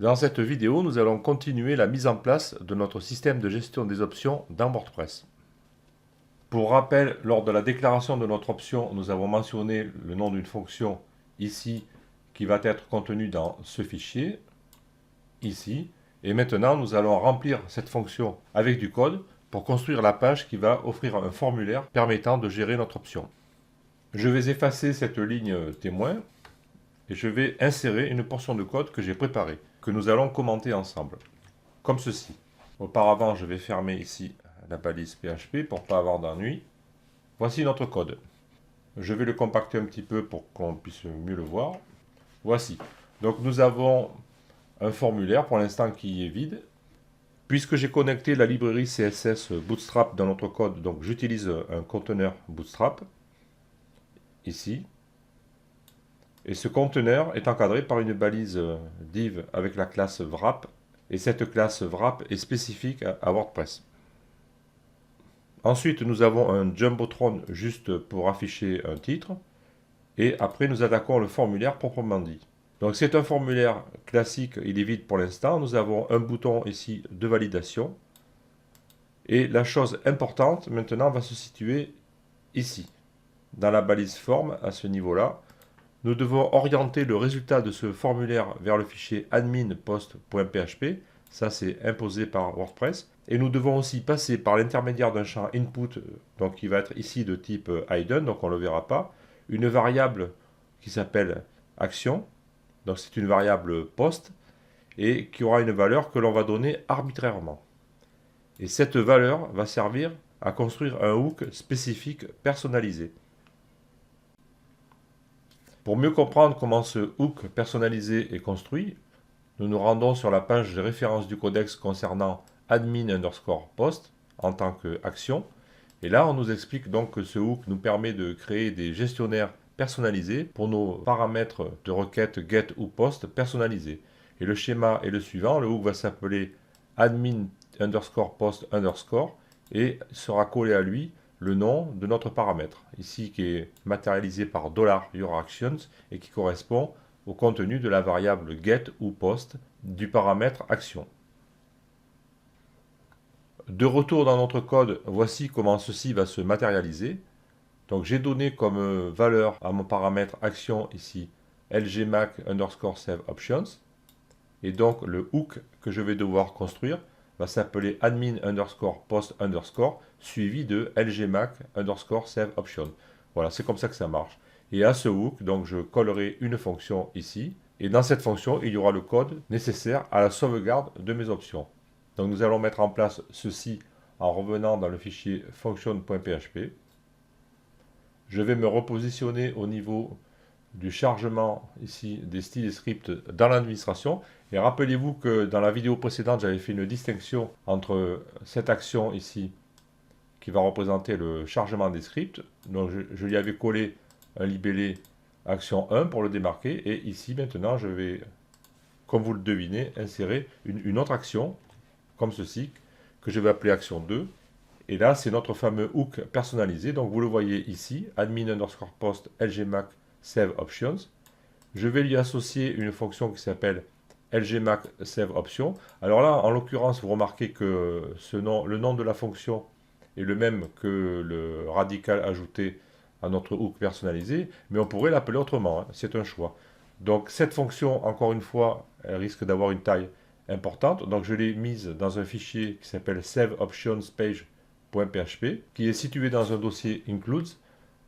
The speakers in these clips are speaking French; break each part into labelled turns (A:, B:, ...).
A: Dans cette vidéo, nous allons continuer la mise en place de notre système de gestion des options dans WordPress. Pour rappel, lors de la déclaration de notre option, nous avons mentionné le nom d'une fonction ici qui va être contenue dans ce fichier, ici. Et maintenant, nous allons remplir cette fonction avec du code pour construire la page qui va offrir un formulaire permettant de gérer notre option. Je vais effacer cette ligne témoin et je vais insérer une portion de code que j'ai préparée, que nous allons commenter ensemble, comme ceci. Auparavant, je vais fermer ici la balise PHP pour ne pas avoir d'ennui. Voici notre code. Je vais le compacter un petit peu pour qu'on puisse mieux le voir. Voici. Donc nous avons un formulaire pour l'instant qui est vide. Puisque j'ai connecté la librairie CSS Bootstrap dans notre code, donc j'utilise un conteneur Bootstrap, ici. Et ce conteneur est encadré par une balise div avec la classe wrap. Et cette classe wrap est spécifique à WordPress. Ensuite, nous avons un Jumbotron juste pour afficher un titre. Et après, nous attaquons le formulaire proprement dit. Donc c'est un formulaire classique, il est vide pour l'instant. Nous avons un bouton ici de validation. Et la chose importante maintenant va se situer ici, dans la balise forme à ce niveau-là. Nous devons orienter le résultat de ce formulaire vers le fichier admin.post.php. Ça, c'est imposé par WordPress. Et nous devons aussi passer par l'intermédiaire d'un champ input, donc qui va être ici de type hidden, donc on ne le verra pas, une variable qui s'appelle action. Donc c'est une variable post et qui aura une valeur que l'on va donner arbitrairement. Et cette valeur va servir à construire un hook spécifique personnalisé. Pour mieux comprendre comment ce hook personnalisé est construit, nous nous rendons sur la page de référence du codex concernant admin_post en tant qu'action. Et là, on nous explique donc que ce hook nous permet de créer des gestionnaires personnalisés pour nos paramètres de requête get ou post personnalisés. Et le schéma est le suivant, le hook va s'appeler admin_post_ et sera collé à lui le nom de notre paramètre, ici qui est matérialisé par $YourActions et qui correspond au contenu de la variable get ou post du paramètre action. De retour dans notre code, voici comment ceci va se matérialiser. Donc j'ai donné comme valeur à mon paramètre action ici lgmac_save_options et donc le hook que je vais devoir construire va s'appeler admin_post_ suivi de lgmac_save_option. Voilà, c'est comme ça que ça marche. Et à ce hook, donc je collerai une fonction ici. Et dans cette fonction, il y aura le code nécessaire à la sauvegarde de mes options. Donc nous allons mettre en place ceci en revenant dans le fichier function.php. Je vais me repositionner au niveau du chargement ici des styles et scripts dans l'administration. Et rappelez-vous que dans la vidéo précédente, j'avais fait une distinction entre cette action ici qui va représenter le chargement des scripts. Donc je lui avais collé un libellé action 1 pour le démarquer. Et ici maintenant, je vais, comme vous le devinez, insérer une autre action comme ceci que je vais appeler action 2. Et là, c'est notre fameux hook personnalisé. Donc vous le voyez ici, admin_post lgmac save options. Je vais lui associer une fonction qui s'appelle lgmac save option. Alors là, en l'occurrence, vous remarquez que le nom de la fonction est le même que le radical ajouté à notre hook personnalisé, mais on pourrait l'appeler autrement, hein, c'est un choix. Donc cette fonction, encore une fois, elle risque d'avoir une taille importante. Donc je l'ai mise dans un fichier qui s'appelle saveoptionspage.php, qui est situé dans un dossier includes.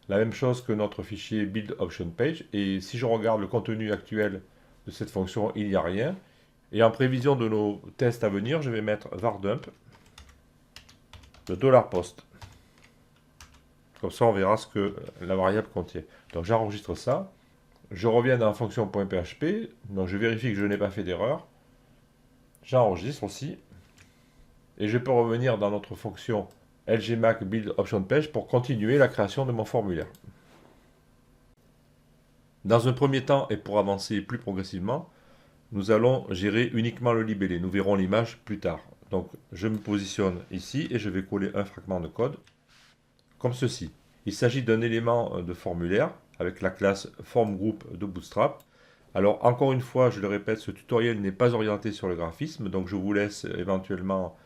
A: La même chose que notre fichier buildOptionPage. Et si je regarde le contenu actuel de cette fonction, il n'y a rien. Et en prévision de nos tests à venir, je vais mettre vardump de $post. Comme ça, on verra ce que la variable contient. Donc j'enregistre ça. Je reviens dans fonction.php. Donc je vérifie que je n'ai pas fait d'erreur. J'enregistre aussi. Et je peux revenir dans notre fonction lgmac build option page pour continuer la création de mon formulaire. Dans un premier temps et pour avancer plus progressivement, nous allons gérer uniquement le libellé. Nous verrons l'image plus tard. Donc je me positionne ici et je vais coller un fragment de code comme ceci. Il s'agit d'un élément de formulaire avec la classe FormGroup de Bootstrap. Alors encore une fois, je le répète, ce tutoriel n'est pas orienté sur le graphisme, donc je vous laisse éventuellement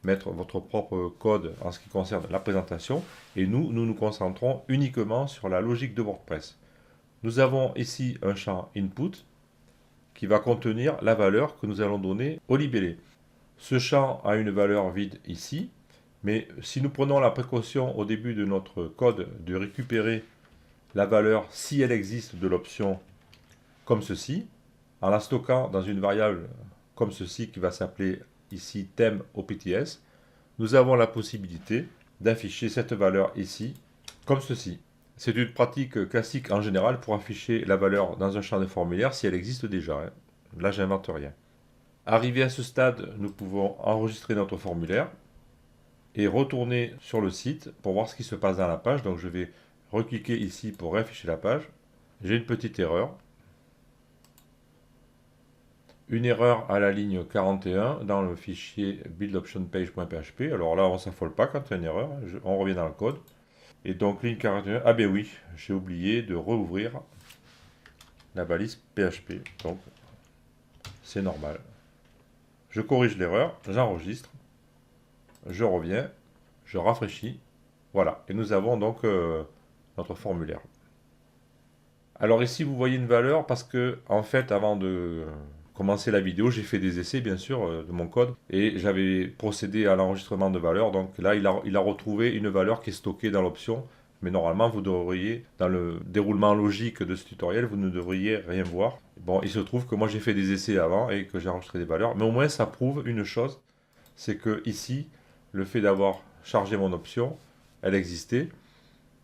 A: mettre votre propre code en ce qui concerne la présentation, et nous nous concentrons uniquement sur la logique de WordPress. Nous avons ici un champ input qui va contenir la valeur que nous allons donner au libellé. Ce champ a une valeur vide ici, mais si nous prenons la précaution au début de notre code de récupérer la valeur, si elle existe, de l'option comme ceci, en la stockant dans une variable comme ceci qui va s'appeler ici thème OPTS, nous avons la possibilité d'afficher cette valeur ici comme ceci. C'est une pratique classique en général pour afficher la valeur dans un champ de formulaire si elle existe déjà. Hein. Là, j'invente rien. Arrivé à ce stade, nous pouvons enregistrer notre formulaire et retourner sur le site pour voir ce qui se passe dans la page. Donc je vais recliquer ici pour réafficher la page. J'ai une petite erreur. Une erreur à la ligne 41 dans le fichier buildOptionPage.php. Alors là, on ne s'affole pas quand il y a une erreur. On revient dans le code. Et donc ligne 41, ah ben oui, j'ai oublié de rouvrir la balise PHP. Donc c'est normal. Je corrige l'erreur, j'enregistre, je reviens, je rafraîchis. Voilà, et nous avons donc notre formulaire. Alors ici, vous voyez une valeur parce que, en fait, avant de commencer la vidéo, j'ai fait des essais, bien sûr, de mon code, et j'avais procédé à l'enregistrement de valeurs. Donc là, il a retrouvé une valeur qui est stockée dans l'option, mais normalement, vous devriez, dans le déroulement logique de ce tutoriel, vous ne devriez rien voir. Bon, il se trouve que moi, j'ai fait des essais avant et que j'ai enregistré des valeurs, mais au moins, ça prouve une chose, c'est que ici, le fait d'avoir chargé mon option, elle existait,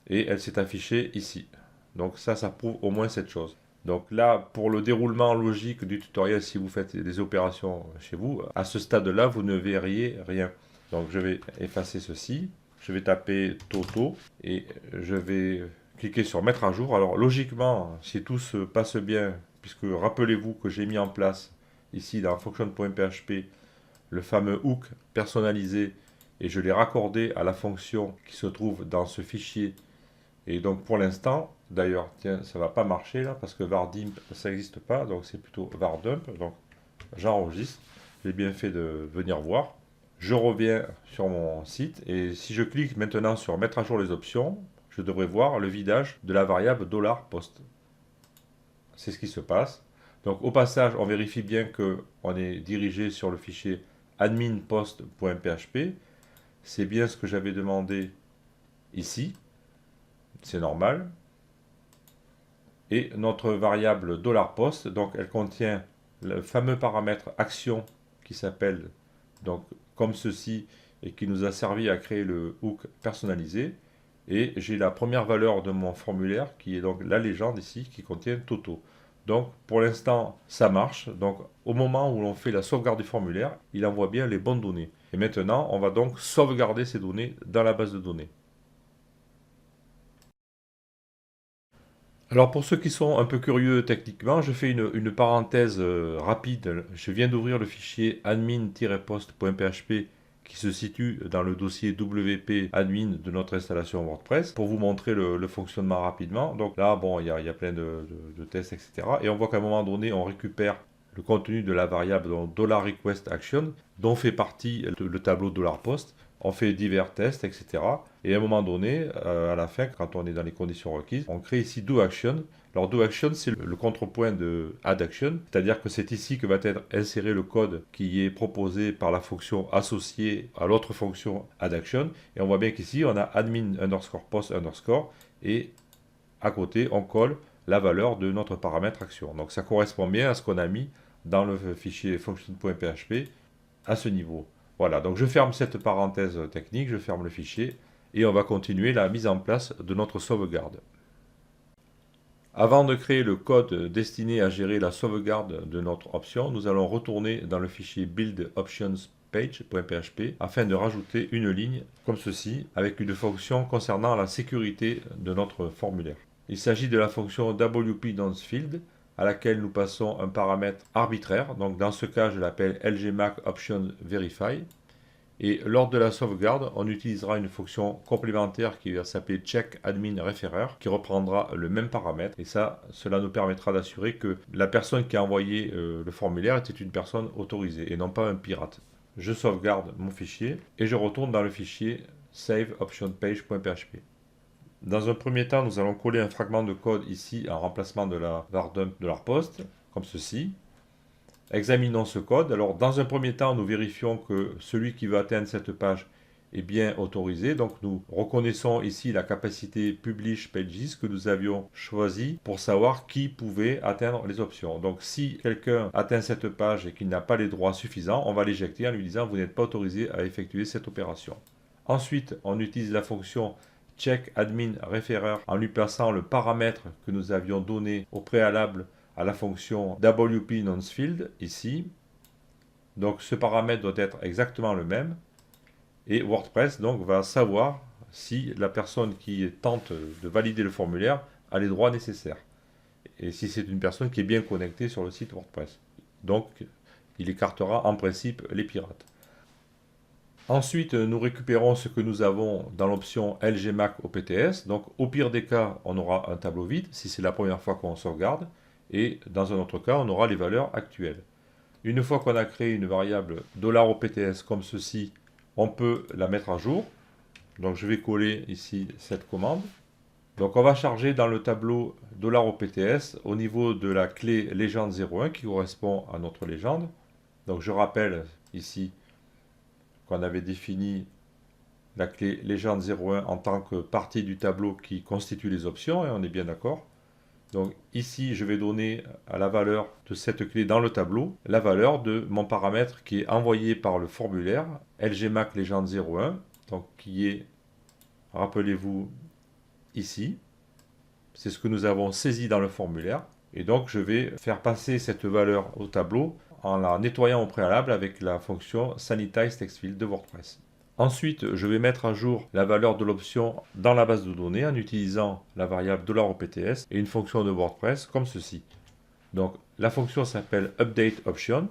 A: et elle s'est affichée ici. Donc ça prouve au moins cette chose. Donc là, pour le déroulement logique du tutoriel, si vous faites des opérations chez vous, à ce stade-là, vous ne verriez rien. Donc je vais effacer ceci, je vais taper Toto et je vais cliquer sur mettre à jour. Alors logiquement, si tout se passe bien, puisque rappelez-vous que j'ai mis en place ici dans function.php le fameux hook personnalisé et je l'ai raccordé à la fonction qui se trouve dans ce fichier. Et donc pour l'instant, d'ailleurs, tiens, ça va pas marcher là, parce que vardimp, ça n'existe pas, donc c'est plutôt vardump. Donc j'enregistre, j'ai bien fait de venir voir. Je reviens sur mon site, et si je clique maintenant sur mettre à jour les options, je devrais voir le vidage de la variable $post. C'est ce qui se passe. Donc au passage, on vérifie bien qu'on est dirigé sur le fichier adminpost.php. C'est bien ce que j'avais demandé ici. C'est normal. Et notre variable $post, donc elle contient le fameux paramètre action qui s'appelle donc comme ceci et qui nous a servi à créer le hook personnalisé. Et j'ai la première valeur de mon formulaire qui est donc la légende ici qui contient Toto. Donc pour l'instant ça marche. Donc au moment où l'on fait la sauvegarde du formulaire, il envoie bien les bonnes données. Et maintenant on va donc sauvegarder ces données dans la base de données. Alors pour ceux qui sont un peu curieux techniquement, je fais une parenthèse rapide. Je viens d'ouvrir le fichier admin-post.php qui se situe dans le dossier WP admin de notre installation WordPress pour vous montrer le fonctionnement rapidement. Donc là, bon, il y a plein de tests, etc. Et on voit qu'à un moment donné, on récupère le contenu de la variable $request_action dont fait partie le tableau $post. On fait divers tests, etc. Et à un moment donné, à la fin, quand on est dans les conditions requises, on crée ici doAction. Alors doAction, c'est le contrepoint de addAction, c'est-à-dire que c'est ici que va être inséré le code qui est proposé par la fonction associée à l'autre fonction addAction. Et on voit bien qu'ici, on a admin_post_ et à côté, on colle la valeur de notre paramètre action. Donc ça correspond bien à ce qu'on a mis dans le fichier function.php à ce niveau. Voilà, donc je ferme cette parenthèse technique, je ferme le fichier et on va continuer la mise en place de notre sauvegarde. Avant de créer le code destiné à gérer la sauvegarde de notre option, nous allons retourner dans le fichier buildOptionsPage.php afin de rajouter une ligne comme ceci avec une fonction concernant la sécurité de notre formulaire. Il s'agit de la fonction WP_Field à laquelle nous passons un paramètre arbitraire. Donc dans ce cas, je l'appelle LGMAC Option Verify. Et lors de la sauvegarde, on utilisera une fonction complémentaire qui va s'appeler check admin referrer, qui reprendra le même paramètre. Et ça, cela nous permettra d'assurer que la personne qui a envoyé le formulaire était une personne autorisée et non pas un pirate. Je sauvegarde mon fichier et je retourne dans le fichier saveOptionPage.php. Dans un premier temps, nous allons coller un fragment de code ici en remplacement de la var dump de l'ARPOST, comme ceci. Examinons ce code. Alors, dans un premier temps, nous vérifions que celui qui veut atteindre cette page est bien autorisé. Donc, nous reconnaissons ici la capacité Publish Pages que nous avions choisie pour savoir qui pouvait atteindre les options. Donc, si quelqu'un atteint cette page et qu'il n'a pas les droits suffisants, on va l'éjecter en lui disant « Vous n'êtes pas autorisé à effectuer cette opération ». Ensuite, on utilise la fonction check admin referrer en lui passant le paramètre que nous avions donné au préalable à la fonction WP nonceField ici. Donc ce paramètre doit être exactement le même. Et WordPress donc va savoir si la personne qui tente de valider le formulaire a les droits nécessaires. Et si c'est une personne qui est bien connectée sur le site WordPress. Donc il écartera en principe les pirates. Ensuite, nous récupérons ce que nous avons dans l'option LGMAC OPTS. Donc, au pire des cas, on aura un tableau vide, si c'est la première fois qu'on sauvegarde. Et dans un autre cas, on aura les valeurs actuelles. Une fois qu'on a créé une variable $OPTS comme ceci, on peut la mettre à jour. Donc, je vais coller ici cette commande. Donc, on va charger dans le tableau $OPTS au niveau de la clé légende 01 qui correspond à notre légende. Donc, je rappelle ici qu'on avait défini la clé légende 01 en tant que partie du tableau qui constitue les options, et on est bien d'accord. Donc ici, je vais donner à la valeur de cette clé dans le tableau, la valeur de mon paramètre qui est envoyé par le formulaire LGMAC légende 01, donc qui est, rappelez-vous, ici. C'est ce que nous avons saisi dans le formulaire. Et donc, je vais faire passer cette valeur au tableau en la nettoyant au préalable avec la fonction Sanitize TextField de WordPress. Ensuite, je vais mettre à jour la valeur de l'option dans la base de données en utilisant la variable $OPTS et une fonction de WordPress comme ceci. Donc, la fonction s'appelle UpdateOption.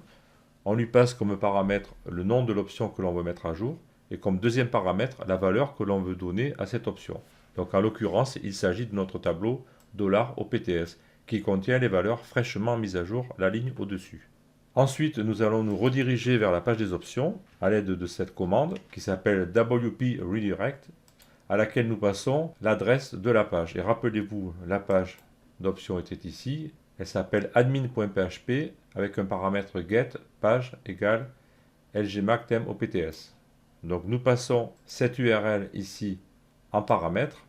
A: On lui passe comme paramètre le nom de l'option que l'on veut mettre à jour et comme deuxième paramètre la valeur que l'on veut donner à cette option. Donc, en l'occurrence, il s'agit de notre tableau $OPTS qui contient les valeurs fraîchement mises à jour, la ligne au-dessus. Ensuite, nous allons nous rediriger vers la page des options à l'aide de cette commande qui s'appelle WP Redirect, à laquelle nous passons l'adresse de la page. Et rappelez-vous, la page d'options était ici. Elle s'appelle admin.php avec un paramètre get page égale lgmac theme opts. Donc nous passons cette URL ici en paramètre.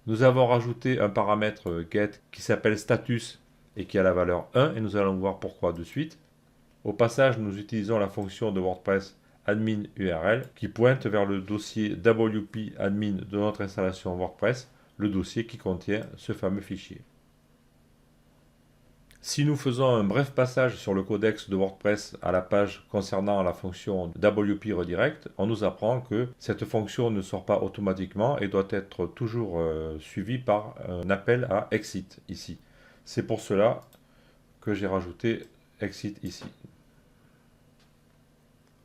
A: Nous avons rajouté un paramètre get qui s'appelle status et qui a la valeur 1, et nous allons voir pourquoi de suite. Au passage, nous utilisons la fonction de WordPress admin URL qui pointe vers le dossier WP admin de notre installation WordPress, le dossier qui contient ce fameux fichier. Si nous faisons un bref passage sur le codex de WordPress à la page concernant la fonction WP Redirect, on nous apprend que cette fonction ne sort pas automatiquement et doit être toujours suivie par un appel à exit ici. C'est pour cela que j'ai rajouté exit ici.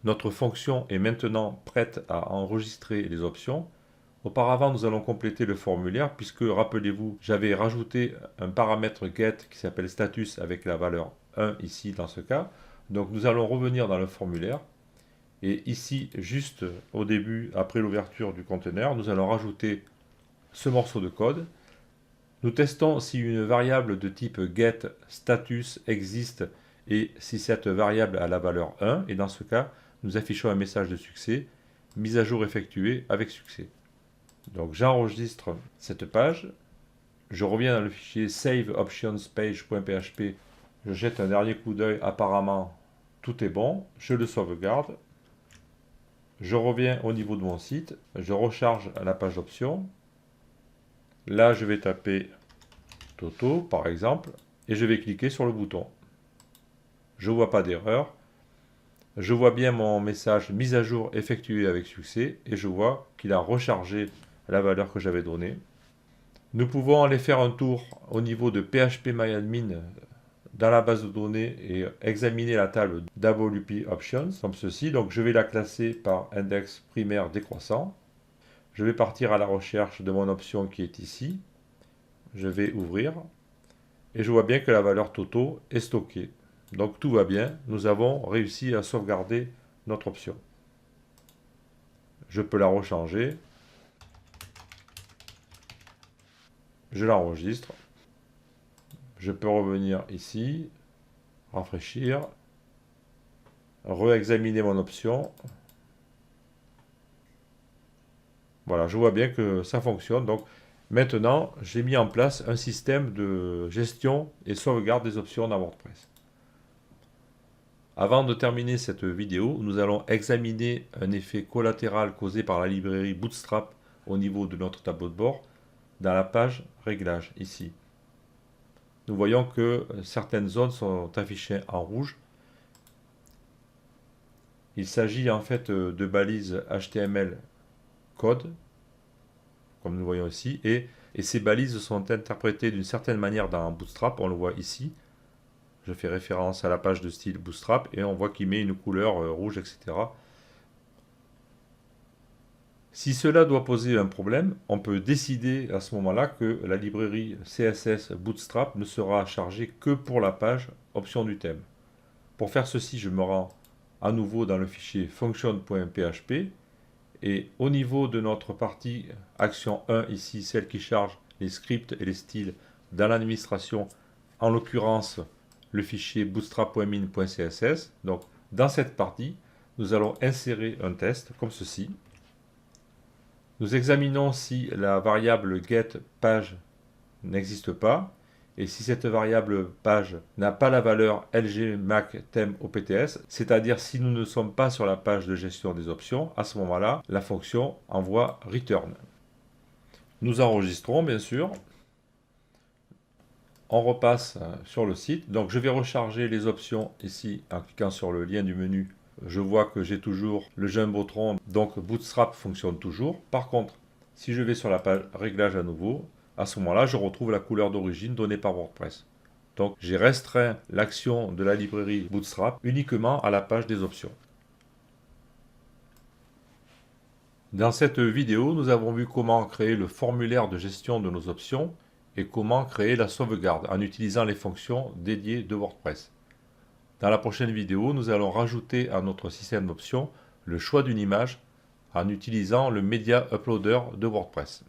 A: Notre fonction est maintenant prête à enregistrer les options. Auparavant, nous allons compléter le formulaire puisque, rappelez-vous, j'avais rajouté un paramètre get qui s'appelle status avec la valeur 1 ici dans ce cas. Donc nous allons revenir dans le formulaire et ici, juste au début, après l'ouverture du conteneur, nous allons rajouter ce morceau de code. Nous testons si une variable de type getStatus existe et si cette variable a la valeur 1. Et dans ce cas, nous affichons un message de succès, mise à jour effectuée avec succès. Donc j'enregistre cette page. Je reviens dans le fichier saveOptionsPage.php. Je jette un dernier coup d'œil. Apparemment, tout est bon. Je le sauvegarde. Je reviens au niveau de mon site. Je recharge la page d'options. Là, je vais taper Toto, par exemple, et je vais cliquer sur le bouton. Je ne vois pas d'erreur. Je vois bien mon message mise à jour effectué avec succès, et je vois qu'il a rechargé la valeur que j'avais donnée. Nous pouvons aller faire un tour au niveau de PHPMyAdmin dans la base de données et examiner la table WP Options, comme ceci. Donc je vais la classer par index primaire décroissant. Je vais partir à la recherche de mon option qui est ici. Je vais ouvrir. Et je vois bien que la valeur Toto est stockée. Donc tout va bien. Nous avons réussi à sauvegarder notre option. Je peux la rechanger. Je l'enregistre. Je peux revenir ici, rafraîchir, re-examiner mon option. Voilà, je vois bien que ça fonctionne. Donc maintenant, j'ai mis en place un système de gestion et sauvegarde des options dans WordPress. Avant de terminer cette vidéo, nous allons examiner un effet collatéral causé par la librairie Bootstrap au niveau de notre tableau de bord dans la page Réglages, ici. Nous voyons que certaines zones sont affichées en rouge. Il s'agit en fait de balises HTML code, comme nous voyons ici, et ces balises sont interprétées d'une certaine manière dans Bootstrap, on le voit ici. Je fais référence à la page de style Bootstrap et on voit qu'il met une couleur rouge, etc. Si cela doit poser un problème, on peut décider à ce moment-là que la librairie CSS Bootstrap ne sera chargée que pour la page option du thème. Pour faire ceci, je me rends à nouveau dans le fichier function.php et au niveau de notre partie action 1, ici, celle qui charge les scripts et les styles dans l'administration, en l'occurrence le fichier bootstrap.min.css. Donc dans cette partie, nous allons insérer un test comme ceci. Nous examinons si la variable getPage n'existe pas et si cette variable page n'a pas la valeur lgmacThèmeOPTS, c'est-à-dire si nous ne sommes pas sur la page de gestion des options, à ce moment-là, la fonction envoie return. Nous enregistrons bien sûr. On repasse sur le site. Donc je vais recharger les options ici en cliquant sur le lien du menu. Je vois que j'ai toujours le jumbotron, donc Bootstrap fonctionne toujours. Par contre, si je vais sur la page réglage à nouveau, à ce moment-là, je retrouve la couleur d'origine donnée par WordPress. Donc j'ai restreint l'action de la librairie Bootstrap uniquement à la page des options. Dans cette vidéo, nous avons vu comment créer le formulaire de gestion de nos options et comment créer la sauvegarde en utilisant les fonctions dédiées de WordPress. Dans la prochaine vidéo, nous allons rajouter à notre système d'options le choix d'une image en utilisant le Media Uploader de WordPress.